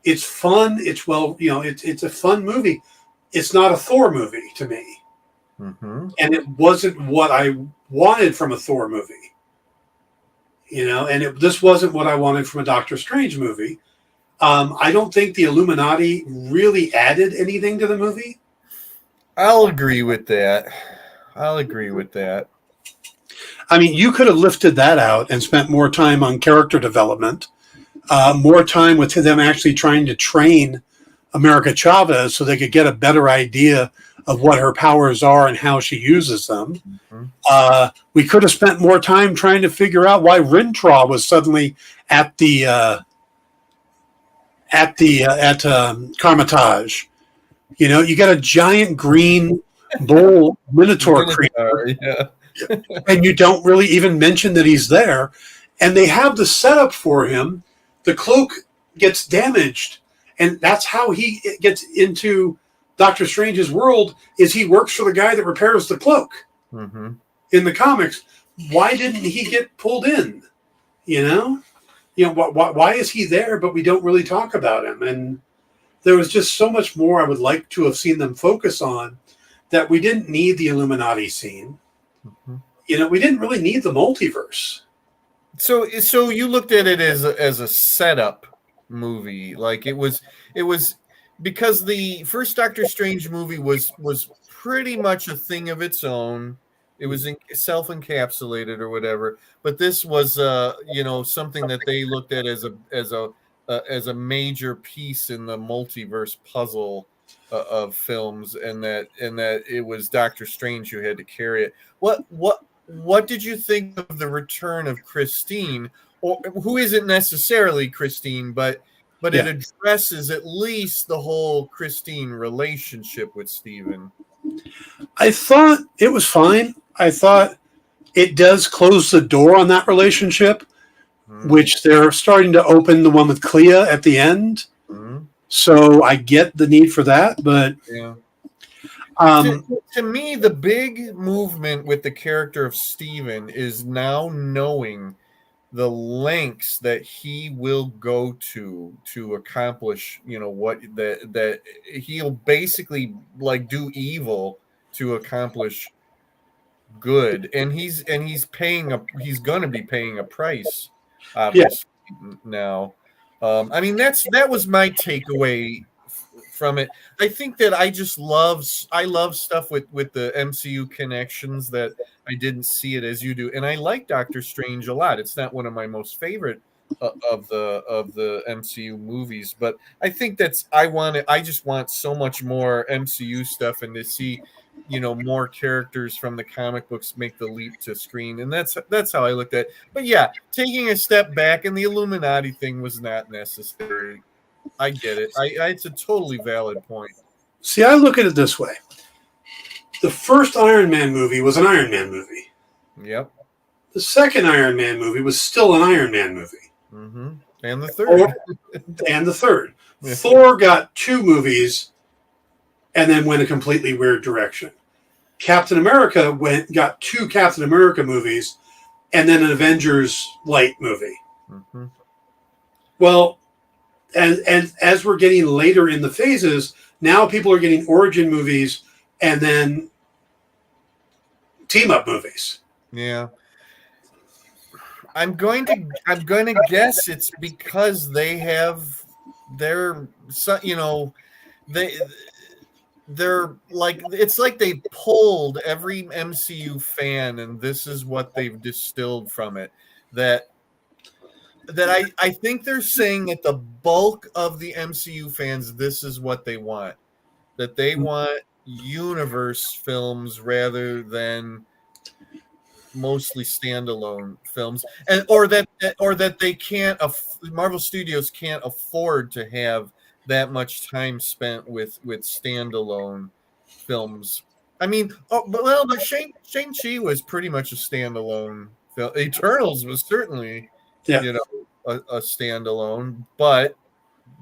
It's fun. It's it's a fun movie. It's not a Thor movie to me. Mm-hmm. And it wasn't what I wanted from a Thor movie. And this wasn't what I wanted from a Doctor Strange movie. I don't think the Illuminati really added anything to the movie. I'll agree with that. I mean, you could have lifted that out and spent more time on character development, more time with them actually trying to train America Chavez so they could get a better idea of what her powers are and how she uses them. Mm-hmm. We could have spent more time trying to figure out why Rintrah was suddenly at Carmitage. You got a giant green bull minotaur creature, and you don't really even mention that he's there. And they have the setup for him. The cloak gets damaged, and that's how he gets into Doctor Strange's world. Is he works for the guy that repairs the cloak. Mm-hmm. In the comics? Why didn't he get pulled in? Why is he there, but we don't really talk about him? And there was just so much more I would like to have seen them focus on, that we didn't need the Illuminati scene. Mm-hmm. We didn't really need the multiverse. So you looked at it as a setup movie, like it was because the first Doctor Strange movie was pretty much a thing of its own. It was self-encapsulated or whatever, but this was something that they looked at as a major piece in the multiverse puzzle of films, and that it was Doctor Strange who had to carry it. What did you think of the return of Christine, or who isn't necessarily Christine, but it addresses at least the whole Christine relationship with Steven? I thought it was fine. I thought it does close the door on that relationship, which they're starting to open the one with Clea at the end. So I get the need for that, but yeah. To me, the big movement with the character of Steven is now knowing the lengths that he will go to accomplish, what that he'll basically like do evil to accomplish good, and he's going to be paying a price, obviously. Now, I mean, that was my takeaway from it. I think that I love stuff with the MCU connections that I didn't see it as you do, and I like Doctor Strange a lot. It's not one of my most favorite of the MCU movies, but I think I just want so much more MCU stuff, and to see more characters from the comic books make the leap to screen, and that's how I looked at it. But yeah, taking a step back, and the Illuminati thing was not necessary. I get it. It's a totally valid point. See, I look at it this way. The first Iron Man movie was an Iron Man movie. Yep. The second Iron Man movie was still an Iron Man movie. Mm-hmm. And the third. Yeah. Thor got 2 movies and then went a completely weird direction. Captain America got 2 Captain America movies and then an Avengers Light movie. Mm-hmm. Well, and as we're getting later in the phases, now people are getting origin movies and then team up movies. Yeah. I'm going to guess it's because they're like, it's like they pulled every MCU fan, and this is what they've distilled from it. That I think they're saying that the bulk of the MCU fans, this is what they want. That they want universe films rather than mostly standalone films, and or that they can't Marvel Studios can't afford to have that much time spent with standalone films. I mean, but Shang-Chi was pretty much a standalone film. Eternals was certainly a standalone, but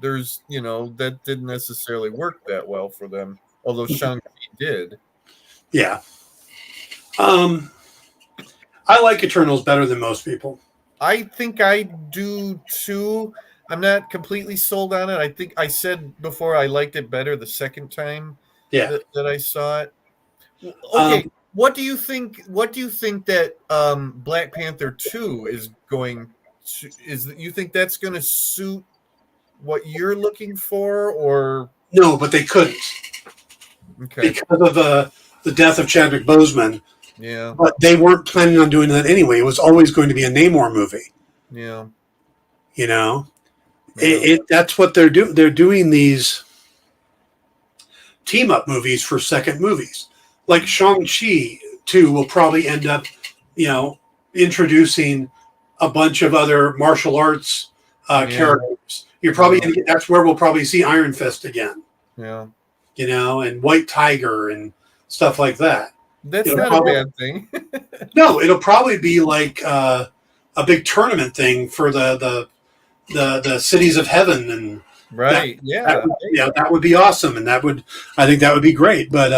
there's that didn't necessarily work that well for them, although Shang-Chi did. Yeah. I like Eternals better than most people. I think I do too. I'm not completely sold on it. I think I said before I liked it better the second time that I saw it. Okay, what do you think? What do you think that Black Panther 2 is going to? You think that's going to suit what you're looking for, or no? But they couldn't. Okay. Because of the death of Chadwick Boseman. Yeah. But they weren't planning on doing that anyway. It was always going to be a Namor movie. Yeah. That's what they're doing. They're doing these team up movies for second movies. Like Shang-Chi 2 will probably end up, introducing a bunch of other martial arts characters. You're probably that's where we'll probably see Iron Fist again. Yeah. And White Tiger and stuff like that. That's not a bad thing. No, it'll probably be like a big tournament thing for the cities of heaven, and right. That would be awesome, and I think that would be great. But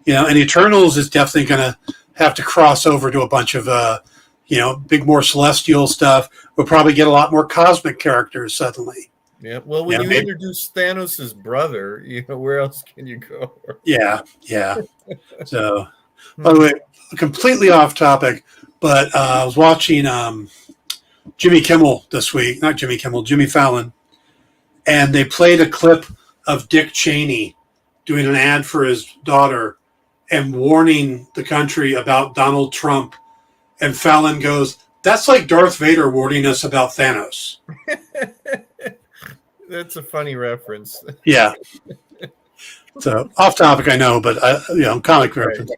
and Eternals is definitely going to have to cross over to a bunch of big more celestial stuff. We'll probably get a lot more cosmic characters suddenly. Yeah. Well, when you introduce Thanos' brother, where else can you go? Yeah. So, by the way, completely off topic, but I was watching Jimmy Kimmel this week. Not Jimmy Kimmel, Jimmy Fallon. And they played a clip of Dick Cheney doing an ad for his daughter and warning the country about Donald Trump. And Fallon goes, "That's like Darth Vader warning us about Thanos." That's a funny reference. Yeah. So off topic, I know, but comic Right. reference.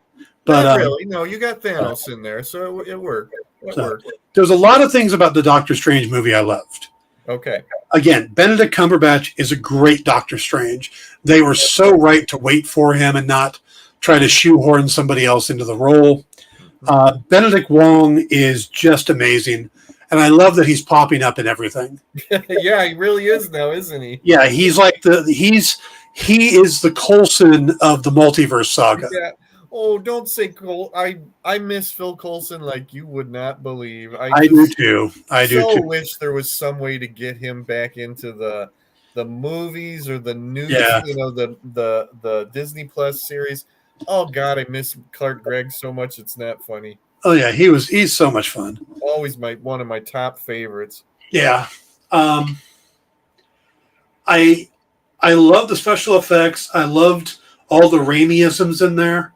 But Not really. No, you got Thanos in there, so it worked. It worked. There's a lot of things about the Doctor Strange movie I loved. Okay. Again, Benedict Cumberbatch is a great Doctor Strange. They were so right to wait for him and not try to shoehorn somebody else into the role. Benedict Wong is just amazing, and I love that he's popping up in everything. Yeah, he really is now, isn't he? Yeah, he's like he is the Coulson of the multiverse saga. Yeah. Oh, don't say Cole. I miss Phil Coulson like you would not believe. I do too. I do too. Wish there was some way to get him back into the movies or the new, the Disney Plus series. Oh God, I miss Clark Gregg so much. It's not funny. Oh yeah, he's so much fun. Always one of my top favorites. Yeah. I love the effects. I loved all the Raimi-isms in there.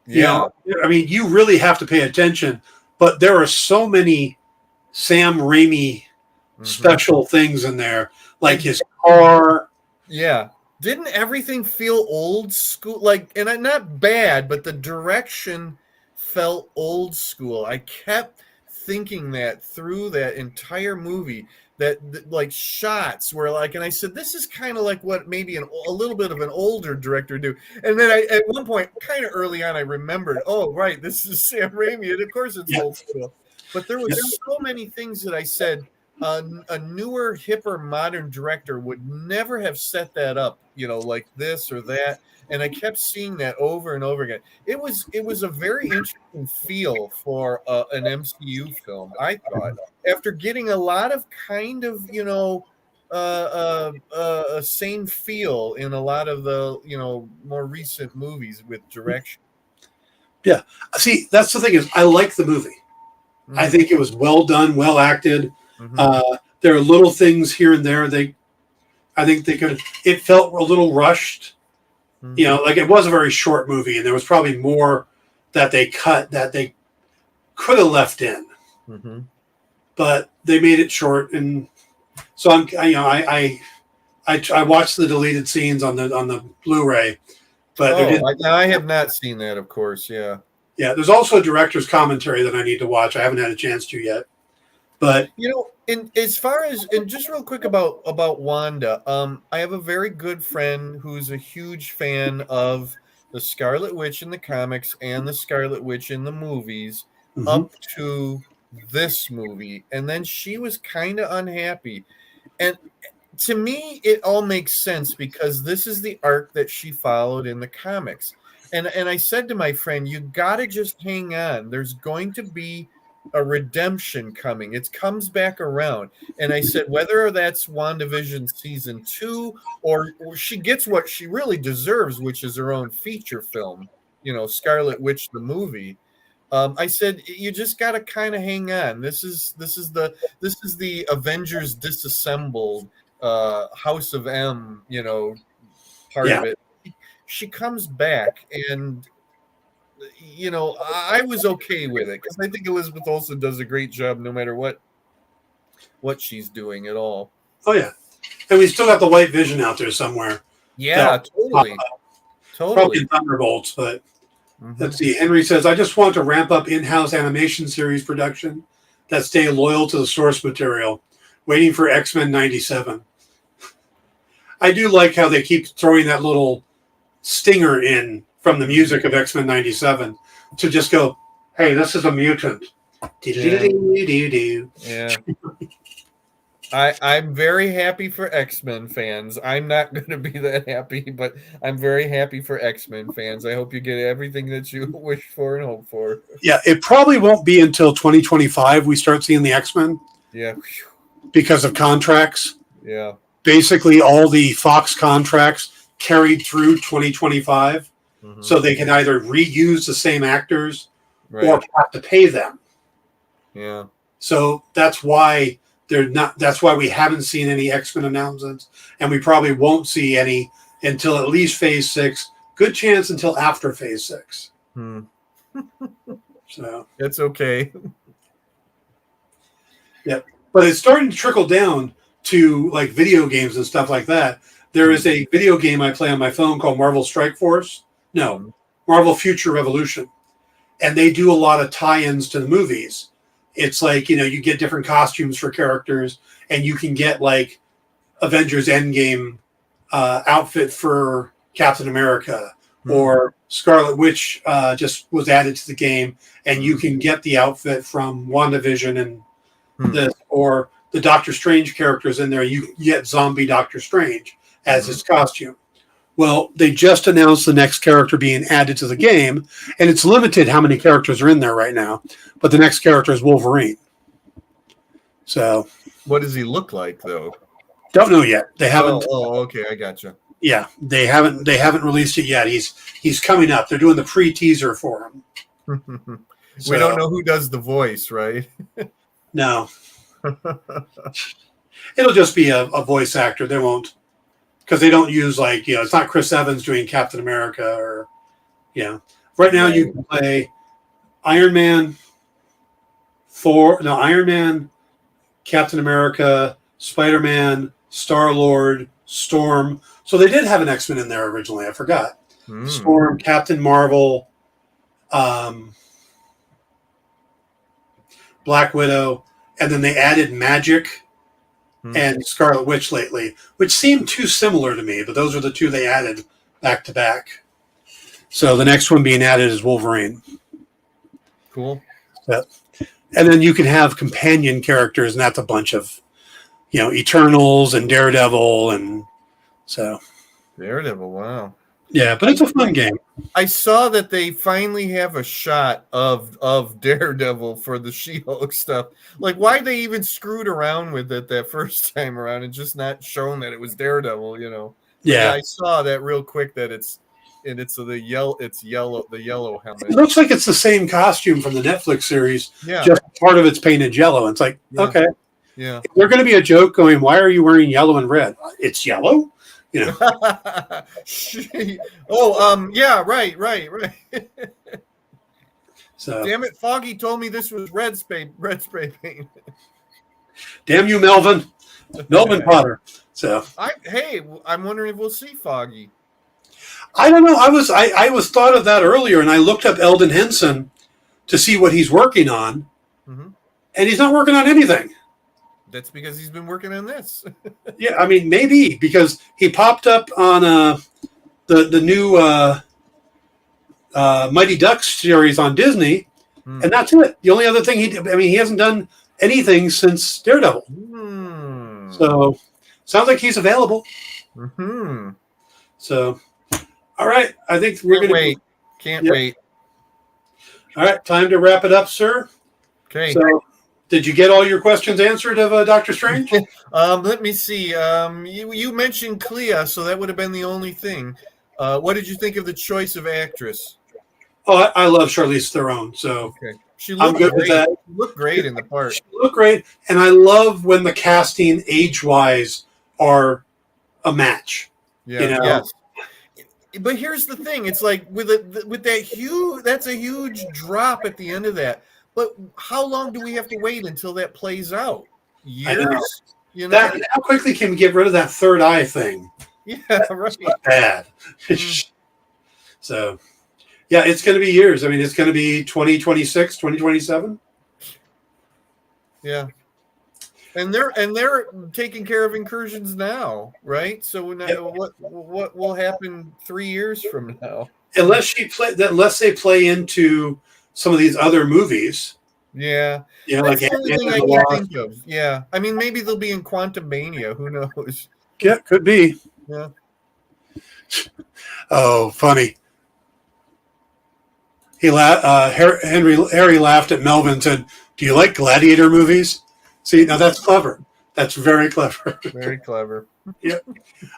Yeah. I mean, you really have to pay attention, but there are so many Sam Raimi special things in there, like his car. Yeah. Didn't everything feel old school? And not bad, but the direction felt old school. I kept thinking that through that entire movie, that like shots were like, and I said, this is kind of like what maybe a little bit of an older director do. And then at one point, kind of early on, I remembered, oh, right, this is Sam Raimi. And of course it's old school. But there was so many things that I said, a newer, hipper, modern director would never have set that up, like this or that. And I kept seeing that over and over again. It was a very interesting feel for an MCU film, I thought, after getting a lot of kind of, a same feel in a lot of the, more recent movies with direction. Yeah. See, that's the thing is I like the movie. Mm-hmm. I think it was well done, well acted. Mm-hmm. There are little things here and there. I think it felt a little rushed. Mm-hmm. Like it was a very short movie, and there was probably more that they cut that they could have left in. Mm-hmm. But they made it short, and so I watched the deleted scenes on the Blu-ray. But I have not seen that, of course. Yeah. Yeah. There's also a director's commentary that I need to watch. I haven't had a chance to yet. But and as far as just real quick about Wanda, I have a very good friend who's a huge fan of the Scarlet Witch in the comics and the Scarlet Witch in the movies, up to this movie, and then she was kind of unhappy. And to me, it all makes sense because this is the arc that she followed in the comics. And I said to my friend, you got to just hang on. There's going to be a redemption coming. It comes back around. And I said, whether that's WandaVision season 2 or she gets what she really deserves, which is her own feature film, Scarlet Witch, the movie. I said, you just got to kind of hang on. This is the Avengers disassembled, House of M, part of it. She comes back, and I was okay with it because I think Elizabeth Olsen does a great job no matter what she's doing at all. Oh yeah, and we still got the White Vision out there somewhere. Yeah, totally. Probably Thunderbolts, but let's see. Henry says, I just want to ramp up in-house animation series production that stay loyal to the source material, waiting for X-Men 97. I do like how they keep throwing that little stinger in from the music of X-Men 97 to just go, hey, this is a mutant. Yeah. I'm very happy for X-Men fans. I'm not going to be that happy, but I'm very happy for X-Men fans. I hope you get everything that you wish for and hope for. Yeah, it probably won't be until 2025 we start seeing the X-Men. Yeah. Because of contracts. Yeah. Basically, all the Fox contracts carried through 2025. So they can either reuse the same actors or have to pay them. Yeah. So that's why that's why we haven't seen any X-Men announcements, and we probably won't see any until at least Phase 6. Good chance until after Phase 6. So it's okay. Yeah. But it's starting to trickle down to like video games and stuff like that. There is a video game I play on my phone called Marvel Strike Force. No, Marvel Future Revolution. And they do a lot of tie-ins to the movies. It's like, you get different costumes for characters, and you can get like Avengers Endgame outfit for Captain America, or Scarlet Witch just was added to the game, and you can get the outfit from WandaVision and or the Doctor Strange characters in there. You get zombie Doctor Strange as his costume. Well, they just announced the next character being added to the game, and it's limited how many characters are in there right now. But the next character is Wolverine. So, what does he look like, though? Don't know yet. They haven't. Oh, okay, I gotcha. Yeah, they haven't released it yet. He's coming up. They're doing the pre-teaser for him. We don't know who does the voice, right? No. It'll just be a voice actor. They won't, because they don't use it's not Chris Evans doing Captain America or, Right now you can play Iron Man, Captain America, Spider-Man, Star-Lord, Storm. So they did have an X-Men in there originally. I forgot. Storm, Captain Marvel, Black Widow, and then they added Magic and Scarlet Witch lately, which seemed too similar to me, but those are the two they added back to back. So the next one being added is Wolverine. Cool. Yep. And then you can have companion characters, and that's a bunch of, Eternals and Daredevil, and so. Daredevil, wow. Yeah, but it's a fun game. I saw that they finally have a shot of Daredevil for the She-Hulk stuff. Like, why they even screwed around with it that first time around and just not shown that it was Daredevil, Yeah, I saw that real quick that it's the yellow helmet. It looks like it's the same costume from the Netflix series. Yeah. Just part of it's painted yellow. It's like, okay. Yeah. There's going to be a joke going, why are you wearing yellow and red? It's yellow? Yeah, right. So, damn it, Foggy told me this was red spray paint. Damn you, Melvin Potter. So I'm wondering if we'll see Foggy. I don't know. I was thought of that earlier, and I looked up Eldon Henson to see what he's working on, and he's not working on anything. That's because he's been working on this. Yeah, I mean, maybe because he popped up on the new Mighty Ducks series on Disney, and that's it. The only other thing he hasn't done anything since Daredevil. So sounds like he's available. So, all right, I think we're going to wait. Can't wait. All right, time to wrap it up, sir. Okay. So, did you get all your questions answered of Doctor Strange? Let me see. You mentioned Clea, so that would have been the only thing. What did you think of the choice of actress? Oh, I love Charlize Theron, so she looked I'm good with that. She looked great in the part. She looked great, and I love when the casting age-wise are a match. Yeah. Yes. But here's the thing: it's like with that huge. That's a huge drop at the end of that. But how long do we have to wait until that plays out? Years? How quickly can we get rid of that third eye thing? Yeah, right. It's not bad. So, yeah, it's going to be years. I mean, it's going to be 2026, 2027. Yeah. And they're taking care of incursions now, right? So what will happen 3 years from now? Unless they play into some of these other movies. Yeah. That's the only thing I can think of. Yeah. I mean, maybe they'll be in Quantum Mania. Who knows? Yeah, could be. Yeah. Oh, funny. Harry laughed at Melvin and said, "Do you like gladiator movies?" See, now that's clever. That's very clever. Very clever. Yep.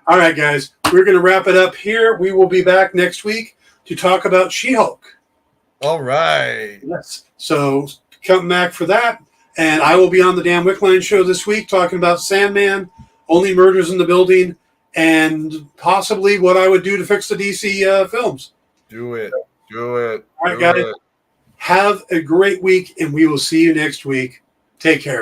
All right, guys. We're going to wrap it up here. We will be back next week to talk about She-Hulk. All right. Yes. So come back for that. And I will be on the Dan Wickline show this week talking about Sandman, Only Murders in the Building, and possibly what I would do to fix the DC films. Do it. All right, guys. Have a great week, and we will see you next week. Take care.